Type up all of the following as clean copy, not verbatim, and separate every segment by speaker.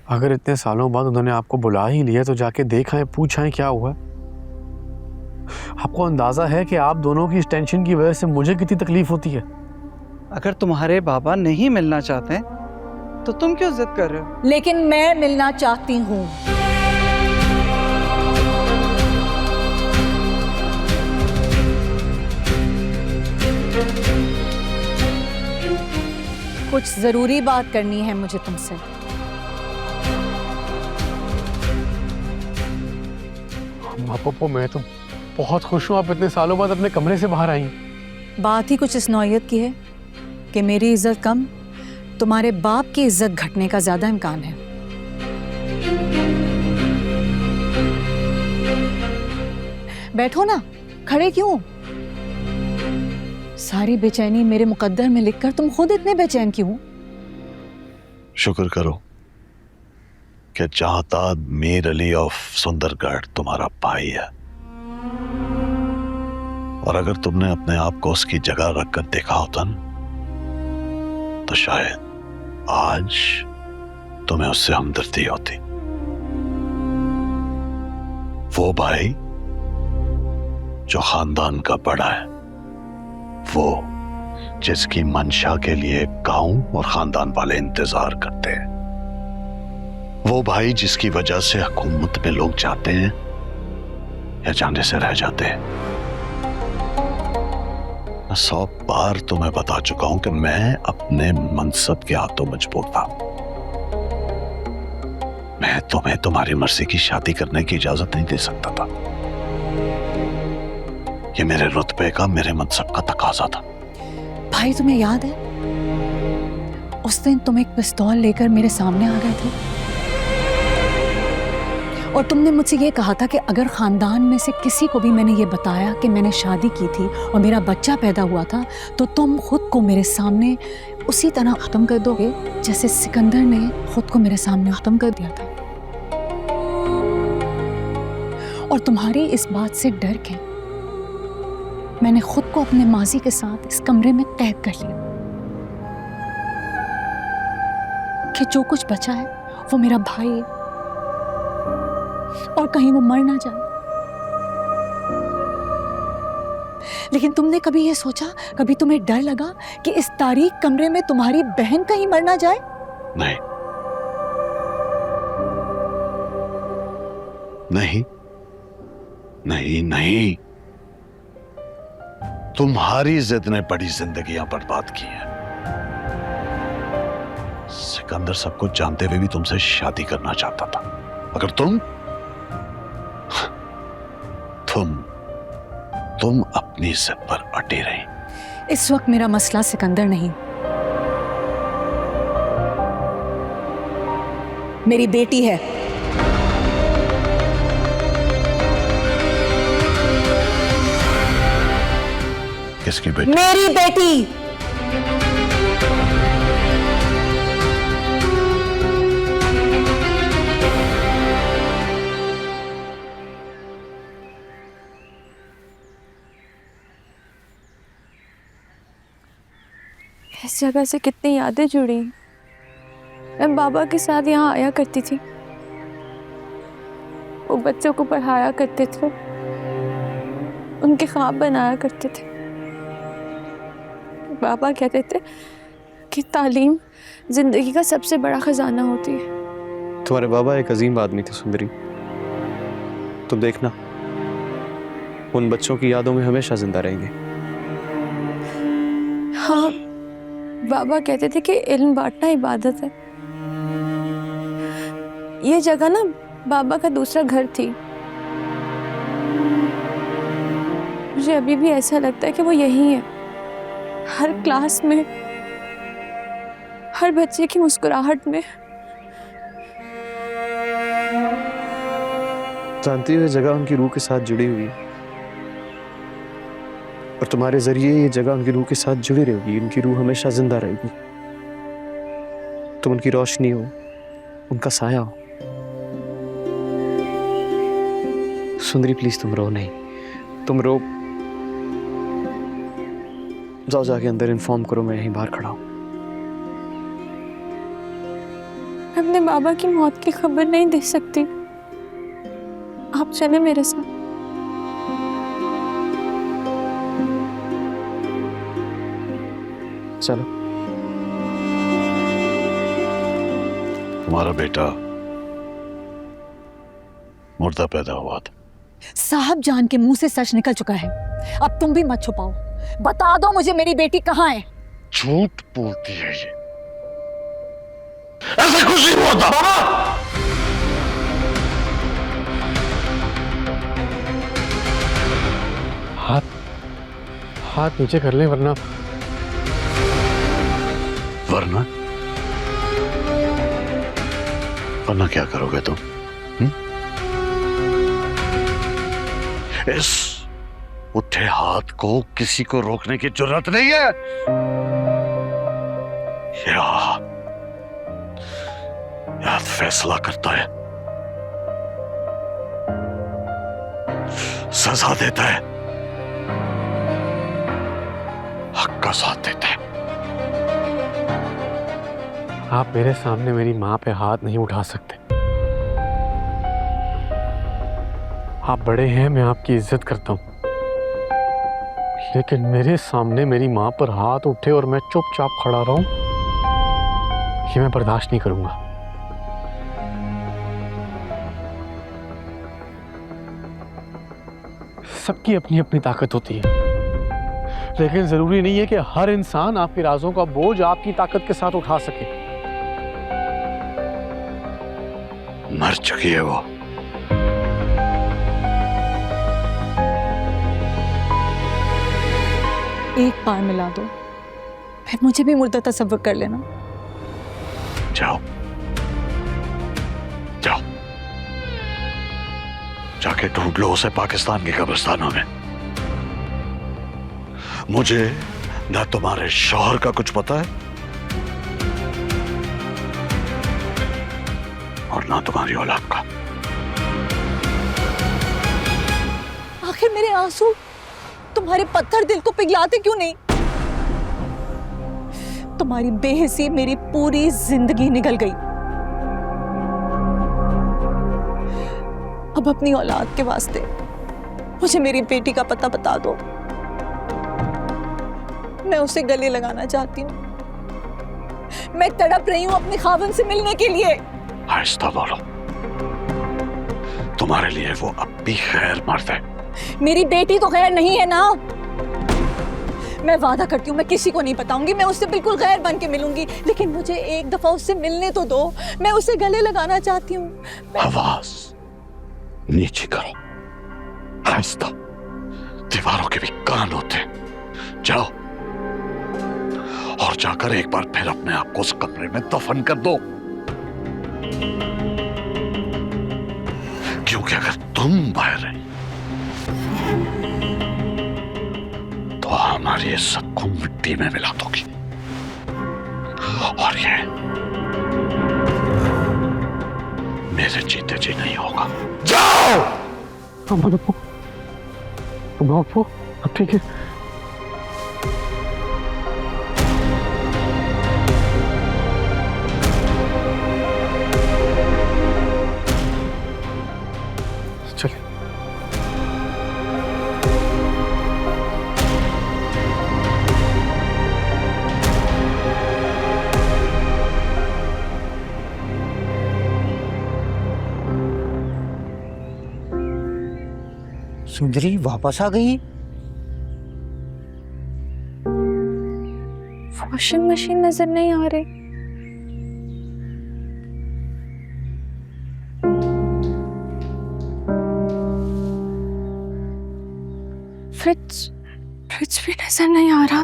Speaker 1: अगर इतने सालों बाद उन्होंने आपको बुला ही लिया तो जाके देखा है, पूछा है क्या हुआ। आपको अंदाजा है कि आप दोनों की इस टेंशन की वजह से मुझे कितनी तकलीफ होती है।
Speaker 2: अगर तुम्हारे बाबा नहीं मिलना चाहते तो तुम क्यों जिद कर रहे हो?
Speaker 3: लेकिन मैं मिलना चाहती हूँ। कुछ जरूरी बात करनी है मुझे तुमसे।
Speaker 1: पप्पू, मैं तो बहुत खुश हूँ आप इतने सालों बाद अपने कमरे से बाहर आई हैं।
Speaker 3: बात ही कुछ इस नौयत की है कि मेरी इज्जत कम, तुम्हारे बाप की इज्जत घटने का ज्यादा इम्कान है। बैठो ना, खड़े क्यों? सारी बेचैनी मेरे मुकद्दर में लिखकर तुम खुद इतने बेचैन क्यों?
Speaker 4: शुक्र करो कि जहांताद मीर अली ऑफ सुंदरगढ़ तुम्हारा भाई है, और अगर तुमने अपने आप को उसकी जगह रखकर देखा होता न, तो शायद आज तुम्हें उससे हमदर्दी होती। वो भाई जो खानदान का बड़ा है, वो जिसकी मंशा के लिए गांव और खानदान वाले इंतजार करते हैं, वो भाई जिसकी वजह से हुकूमत में लोग जाते हैं या जाने से रह जाते हैं। मैं 100 बार तुम्हें बता चुका हूं कि मैं अपने मनसब के हाथों मजबूर था। मैं तुम्हें तुम्हारी मर्जी की शादी करने की इजाजत नहीं दे सकता था। ये मेरे रुतबे का, मेरे मनसब का तकाजा था।
Speaker 3: भाई, तुम्हें याद है उस दिन तुम एक पिस्तौल लेकर मेरे सामने आ गए थे और तुमने मुझसे ये कहा था कि अगर खानदान में से किसी को भी मैंने ये बताया कि मैंने शादी की थी और मेरा बच्चा पैदा हुआ था, तो तुम खुद को मेरे सामने उसी तरह खत्म कर दोगे जैसे सिकंदर ने खुद को मेरे सामने खत्म कर दिया था। और तुम्हारी इस बात से डर के मैंने खुद को अपने माजी के साथ इस कमरे में कैद कर लिया कि जो कुछ बचा है वो मेरा भाई है और कहीं वो मर ना जाए। लेकिन तुमने कभी ये सोचा, कभी तुम्हें डर लगा कि इस तारीक कमरे में तुम्हारी बहन कहीं मर ना जाए?
Speaker 4: नहीं, नहीं, नहीं, नहीं। तुम्हारी जिद ने बड़ी जिंदगियां बर्बाद की हैं। सिकंदर सब कुछ जानते हुए भी तुमसे शादी करना चाहता था। अगर तुम अपनी जिद पर अटे रही।
Speaker 3: इस वक्त मेरा मसला सिकंदर नहीं, मेरी बेटी है।
Speaker 4: किसकी बेटी?
Speaker 3: मेरी बेटी।
Speaker 5: इस जगह से कितनी यादें जुड़ी। मैं बाबा के साथ यहाँ आया करती थी, वो बच्चों को पढ़ाया करते थे, उनके ख्वाब बनाया करते थे। बाबा कहते थे कि तालीम जिंदगी का सबसे बड़ा खजाना होती है।
Speaker 6: तुम्हारे बाबा एक अजीम आदमी थे सुंदरी। तुम देखना, उन बच्चों की यादों में हमेशा जिंदा रहेंगे।
Speaker 5: हाँ, बाबा कहते थे कि इल्म बांटना इबादत है। ये जगह ना बाबा का दूसरा घर थी। मुझे अभी भी ऐसा लगता है कि वो यही है। हर क्लास में, हर बच्चे की मुस्कुराहट में।
Speaker 6: जानती हो, ये जगह उनकी रूह के साथ जुड़ी हुई है और तुम्हारे जरिए ये जगह उनकी रूह के साथ जुड़ी रहेगी। उनकी रूह हमेशा जिंदा रहेगी। तुम उनकी रोशनी हो, उनका साया हो। सुंदरी प्लीज तुम रो नहीं, तुम रो। जाओ जाके अंदर इन्फॉर्म करो, मैं यहीं बाहर खड़ा हूं।
Speaker 5: अब अपने बाबा की मौत की खबर नहीं दे सकती। आप चले मेरे साथ।
Speaker 6: चलो।
Speaker 4: तुम्हारा बेटा मुर्दा पैदा हुआ था।
Speaker 3: साहब जान के मुंह से सच निकल चुका है, अब तुम भी मत छुपाओ। बता दो मुझे मेरी बेटी कहाँ है।
Speaker 4: झूठ बोलती है ये। ऐसे खुशी हुआ था बाबा।
Speaker 1: हाथ नीचे कर ले वरना
Speaker 4: वरना वरना क्या करोगे तुम? इस उठे हाथ को किसी को रोकने की जरूरत नहीं है। याद फैसला करता है, सजा देता है, हक का साथ देता है।
Speaker 1: आप मेरे सामने मेरी माँ पे हाथ नहीं उठा सकते। आप बड़े हैं, मैं आपकी इज्जत करता हूँ, लेकिन मेरे सामने मेरी माँ पर हाथ उठे और मैं चुपचाप खड़ा रहूं, ये मैं बर्दाश्त नहीं करूंगा। सबकी अपनी अपनी ताकत होती है, लेकिन जरूरी नहीं है कि हर इंसान आपके राजों का बोझ आपकी ताकत के साथ उठा सके।
Speaker 4: मर चुकी है वो।
Speaker 3: एक बार मिला दो, फिर मुझे भी मुर्दा तसव्वुर कर लेना।
Speaker 4: जाओ जाओ, जाके ढूंढ लो उसे पाकिस्तान के कब्रिस्तानों में। मुझे ना तुम्हारे शौहर का कुछ पता है और ना तुम्हारी औलाद का।
Speaker 3: आखिर मेरे आंसू तुम्हारे पत्थर दिल को पिघलाते क्यों नहीं? तुम्हारी बेहिसी मेरी पूरी जिंदगी निगल गई। अब अपनी औलाद के वास्ते मुझे मेरी बेटी का पता बता दो। मैं उसे गले लगाना चाहती हूँ। मैं तड़प रही हूँ अपने खावंद से मिलने के लिए।
Speaker 4: आहिस्ता बोलो, तुम्हारे लिए वो अब भी खैर मर्द है।
Speaker 3: मेरी बेटी तो गैर नहीं है ना। मैं वादा करती हूँ मैं किसी को नहीं बताऊंगी, मैं उससे बिल्कुल गैर बन के मिलूंगी, लेकिन मुझे एक दफा उससे मिलने तो दो। मैं उसे गले लगाना चाहती हूँ।
Speaker 4: आवाज नीचे करो, आहिस्ता। दीवारों के भी कान होते। जाओ और जाकर एक बार फिर अपने आप को उस कमरे में दफन कर दो, क्योंकि अगर तुम बाहर रही तो हमारी इज्जत को मिट्टी में मिला दोगी, और ये मेरे जीते जी नहीं होगा। जाओ।
Speaker 1: अब ठीक है। चलिए।
Speaker 7: सुंदरी वापस आ गई।
Speaker 5: वॉशिंग मशीन नजर नहीं आ रही। फ्रिज भी नजर नहीं आ रहा।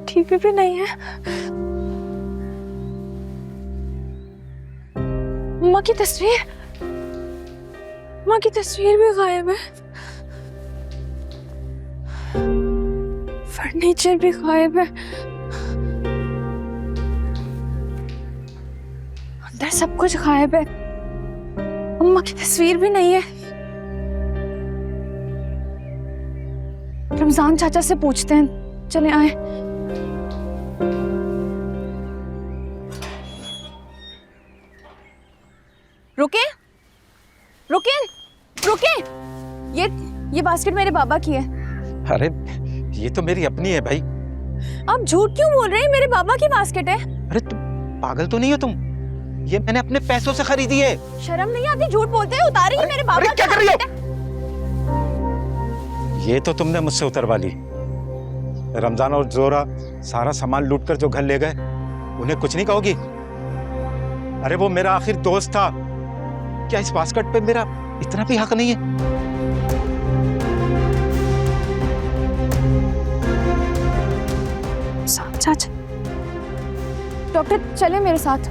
Speaker 5: टीवी भी नहीं है। माँ की तस्वीर भी गायब है। फर्नीचर भी गायब है। अंदर सब कुछ गायब है। अम्मा की तस्वीर भी नहीं है। रमजान चाचा से पूछते हैं, चले आए। रुके रुके रुके, ये बास्केट मेरे बाबा की है।
Speaker 8: अरे ये तो मेरी अपनी है भाई।
Speaker 5: आप झूठ क्यों बोल रहे हैं? मेरे बाबा की बास्केट है।
Speaker 8: अरे तुम पागल तो नहीं हो तुम? ये मैंने अपने पैसों से खरीदी है।
Speaker 5: शर्म नहीं आती? झूठ बोलते हैं। उतारिए मेरे बाबा
Speaker 8: अरे क्या
Speaker 5: की
Speaker 8: कर रही हो?
Speaker 5: बास्केट
Speaker 8: ये तो तुमने मुझसे उतरवा ली। रमजान और जोरा सारा सामान लूट कर जो घर ले गए, उन्हें कुछ नहीं कहोगी? अरे वो मेरा आखिर दोस्त था, क्या इस बास्केट पे मेरा इतना भी हक नहीं है?
Speaker 5: चाचा, डॉक्टर चले मेरे साथ।